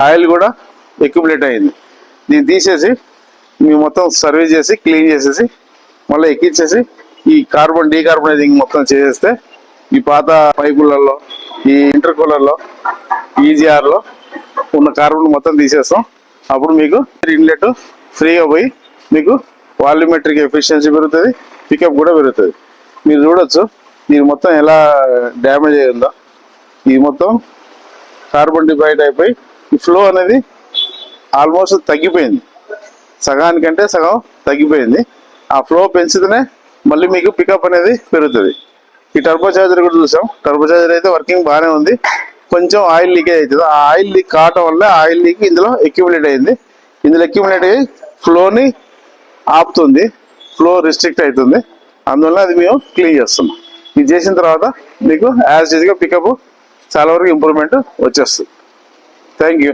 Oil కూడా accumulate అయింది. దీన్ని తీసేసి మేము మొత్తం సర్వీస్ చేసి క్లీన్ చేసేసి మళ్ళీ ఎక్కించేసి ఈ డీకార్బనైజింగ్ మొత్తం చేసేస్తే ఈ పాత పైపులలో ఈ ఇంటర్ కూలర్లో ఈజీఆర్లో ఉన్న కార్బన్ మొత్తం తీసేస్తాం. అప్పుడు మీకు ఇన్లెట్ ఫ్రీగా పోయి మీకు వాల్యూమెట్రిక్ ఎఫిషియన్సీ పెరుగుతుంది, పికప్ కూడా పెరుగుతుంది. మీరు చూడొచ్చు ఇది మొత్తం ఎలా డ్యామేజ్ అయ్యిందో. ఇది మొత్తం కార్బన్ డివైడ్ అయిపోయి ఈ ఫ్లో అనేది ఆల్మోస్ట్ తగ్గిపోయింది, సగానికంటే సగం తగ్గిపోయింది. ఆ ఫ్లో పెంచితేనే మళ్ళీ మీకు పికప్ అనేది పెరుగుతుంది. ఈ టర్బో చార్జర్ కూడా చూసాం. టర్బో చార్జర్ అయితే వర్కింగ్ బాగానే ఉంది. కొంచెం ఆయిల్ లీకేజ్ అవుతుంది. ఆ ఆయిల్ లీక్ కావటం వల్ల ఆయిల్ లీక్ ఇందులో అక్యుములేట్ అయింది. ఇందులో అక్యుములేట్ అయ్యి ఫ్లోని ఆపుతుంది, ఫ్లో రిస్ట్రిక్ట్ అవుతుంది. అందువల్ల అది మేము క్లీన్ చేస్తున్నాం. ఇది చేసిన తర్వాత మీకు యాజ్ ఈజ్గా పికప్ చాలా వరకు ఇంప్రూవ్మెంట్ వచ్చేస్తుంది. Thank you.